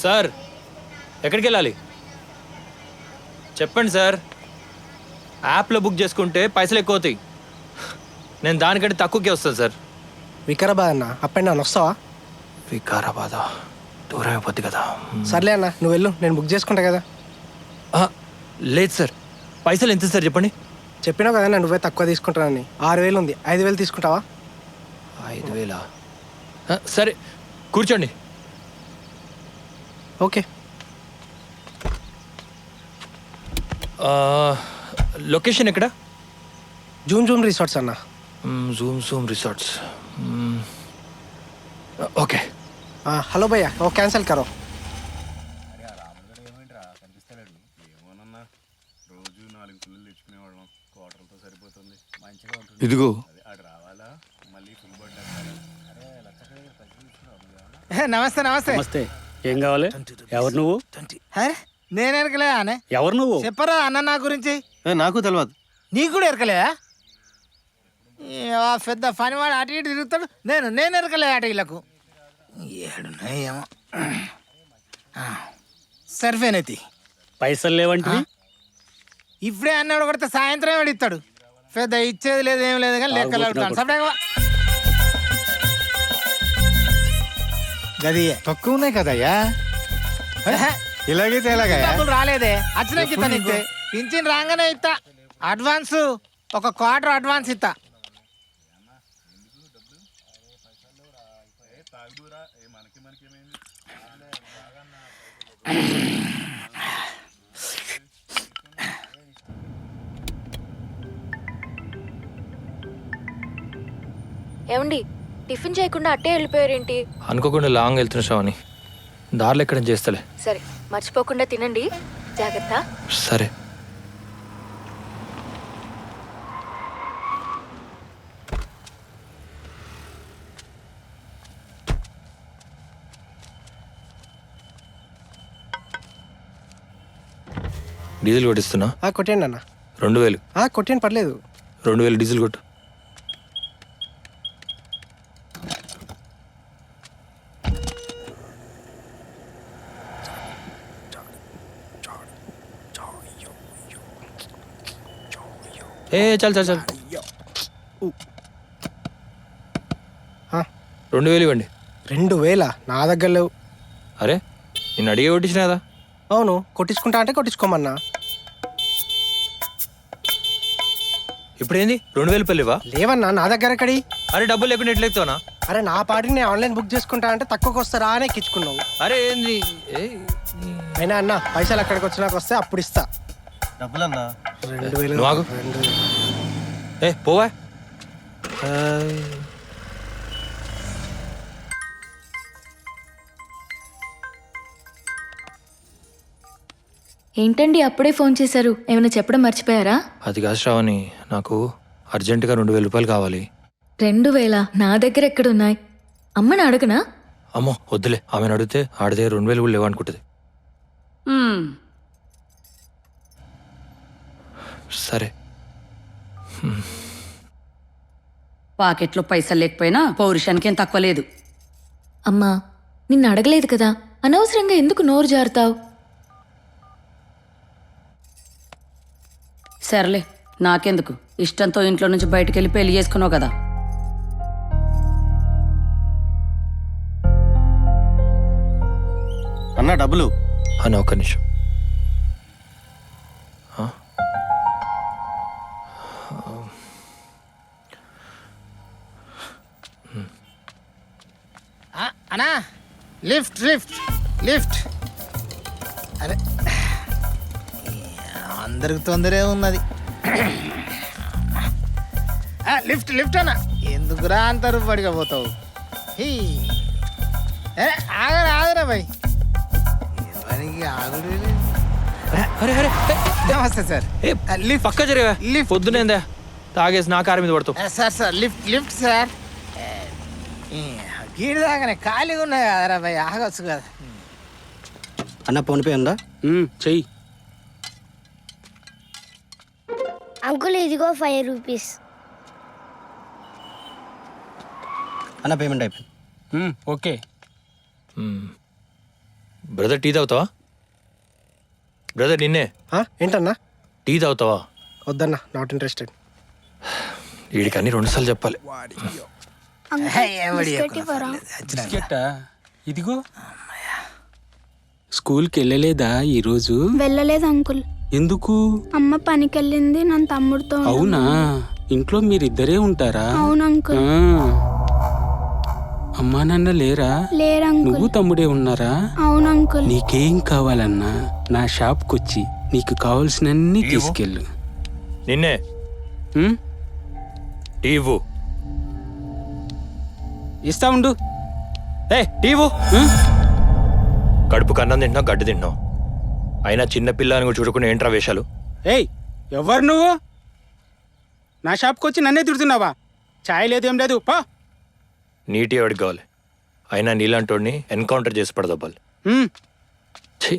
Sir ఎక్కడికి వెళ్ళాలి చెప్పండి సార్. యాప్లో బుక్ చేసుకుంటే పైసలు ఎక్కువ అవుతాయి. నేను దానికంటే తక్కువకే వస్తాను సార్. వికారాబాద్ అన్న అప్ అండ్ డౌన్ వస్తావా? వికారాబాద్ దూరం అయిపోద్ది కదా. సర్లే అన్న నువ్వు వెళ్ళు, నేను బుక్ చేసుకుంటా కదా. లేదు సార్, పైసలు ఎంత సార్ చెప్పండి. చెప్పినావు కదా నువ్వే తక్కువ తీసుకుంటానని. 6,000 ఉంది, 5,000 తీసుకుంటావా? 5,000 సరే కూర్చోండి. ఓకే. లొకేషన్ ఎక్కడ? జూమ్ రిసార్ట్స్ అన్న. Zoom resorts. ఓకే. హలో భయ్యా, ఓ క్యాన్సిల్ కరో. ఇదిగో నమస్తే నమస్తే నమస్తే. ఏం కావాలి? ఎవరు నువ్వు? నేను ఎరకలే అనే. ఎవరు నువ్వు? చెప్పరా అన్న నా గురించి. నాకు తెలియదు. నీకు కూడా ఎరకలేదా? పెద్ద పనివాడు అటు ఇటు తిరుగుతాడు. నేను ఎరకలే అటు వీళ్ళకు. ఏడున్నాయేమో. సర్ఫేనైతి పైసలు లేవంటే ఇప్పుడే అన్నాడు కొడితే సాయంత్రం వాడు ఇస్తాడు. పెద్ద ఇచ్చేది లేదు ఏం లేదు కానీ లెక్కలు అడుగుతాడు. సపరేగా గది తక్కువ ఉన్నాయి కదయ్యా. ఇలాగైతే ఎలాగ డబ్బులు రాలేదే. అచ్చినాక ఇస్తా నీకు. పింఛన్ రాగానే ఇస్తా. అడ్వాన్స్ 1 క్వార్టర్ అడ్వాన్స్ ఇస్తా. ఏమండి టిఫిన్ చేయకుండా అట్టే వెళ్ళిపోయారేంటి? అనుకోకుండా లాంగ్ వెళ్తున్న శ్రావణి, దారిలో ఎక్కడ చేస్తలే. సరే మర్చిపోకుండా తినండి, జాగ్రత్త. సరే. డీజిల్ కొట్టిస్తున్నా. కొట్టేయండి అన్న. 2,000. కొట్టేయండి, పర్లేదు. 2,000 డీజిల్ కొట్టు. చల్ 2,000 ఇవ్వండి. 2,000 నా దగ్గర లేవు. అరే నేను అడిగే కొట్టించిన కదా. అవును, కొట్టించుకుంటా అంటే కొట్టించుకోమన్నా. ఇప్పుడు ఏంది 2,000 పెళ్ళివా? లేవన్నా, నా దగ్గర ఎక్కడి. అరే డబ్బులు లేకుండా ఎట్లెక్తావునా? అరే నా పాటిని నేను ఆన్లైన్ బుక్ చేసుకుంటా అంటే తక్కువకి వస్తారా అని ఎక్కించుకున్నావు. అరే ఏంది అయినా అన్న పైసలు అక్కడికి వచ్చినాక వస్తే అప్పుడు ఇస్తా. డబ్బులన్నా 2,000. నువ్వు ఆగు. పోవా. ఏంటండి అప్పుడే ఫోన్ చేశారు? ఏమైనా చెప్పడం మర్చిపోయారా? అది కాదు శ్రావణి, నాకు అర్జెంటుగా 2,000 రూపాయలు కావాలి. 2,000 నా దగ్గర ఎక్కడున్నాయి? అమ్మని అడగనా? అమ్మో వద్దులే, ఆమెను అడిగితే ఆడ దగ్గర 2,000 కూడా లేవనుకుంటుంది. సరే. పాకెట్లో పైసలు లేకపోయినా పౌరుషానికి ఏం తక్కువ లేదు. అమ్మా నిన్ను అడగలేదు కదా, అనవసరంగా ఎందుకు నోరు జారుతావు? సర్లే, నాకెందుకు, ఇష్టంతో ఇంట్లో నుంచి బయటికి వెళ్ళి పెళ్లి చేసుకున్నావు కదా. అన్నా డబ్బులు. అన్న ఒక్క నిమిషం. అన్నా లిఫ్ట్ లిఫ్ట్ లిఫ్ట్. అరే అందరికి తొందరే ఉన్నది. లిఫ్ట్ లిఫ్ట్ అన్న. ఎందుకురా అంత రూపడిగా పోతావు? ఆగరా ఆగరా భయ్, ఎవరికి ఆగుడు. నమస్తే సార్. లిఫ్ట్ పక్క జరిగా పొద్దునేందా తాగేసి నా కారు మీద పడుతూ. Sir lift lift sir. గీడి దాకానే ఖాళీగా ఉన్నాయి కదరా భయ్, ఆగొచ్చు కదా. అన్న ఫోన్పే ఉందా? చెయ్యి. అంకుల్ ఇదిగో 5 రూపీస్. అన్న పేమెంట్ అయిపోయింది. ఓకే. బ్రదర్ టీ తాగుతావా? బ్రదర్ నిన్నే ఏంటన్నా? టీ తాగుతావా? వద్దన్నా, నాట్ ఇంట్రెస్టెడ్. వీడికి అన్ని 2 సార్లు చెప్పాలి. బిస్కెట్టా? ఇదిగో. స్కూల్కి వెళ్ళలేదా ఈరోజు? వెళ్ళలేదు అంకుల్. ఎందుకు? అమ్మ పనికెళ్ళింది, నన్ను తమ్ముడితో అవునా? ఇంట్లో మీరిద్దరే ఉంటారా? అవును అంకుల్. అమ్మా నాన్న లేరా? లేరు అంకుల్. నువ్వు తమ్ముడే ఉన్నారా? అవును అంకుల్. నీకేం కావాలన్నా నా షాప్కొచ్చి నీకు కావాల్సినన్ని తీసుకెళ్ళు. నిన్నే ఉమ్? టీ ఇవ్వు. ఇస్తా ఉండు. టీ ఇవ్వు. ఉమ్? కడుపుకు అన్నం తింటున్నావు, గడ్డి తింటున్నావు. అయినా చిన్న పిల్లని కూడా చూడకుండా ఏంట్రా వేషాలు? ఏయ్, ఎవరు నువ్వు? నా షాప్కి వచ్చి నన్నే తిడుతున్నావా? ఛాయ్ లేదు, ఏం లేదు, పా. నీటి ఎవడికి కావాలి? అయినా నీలాంటోడిని ఎన్కౌంటర్ చేసి పడదబ్బాలి. ఉమ్. ఛీ.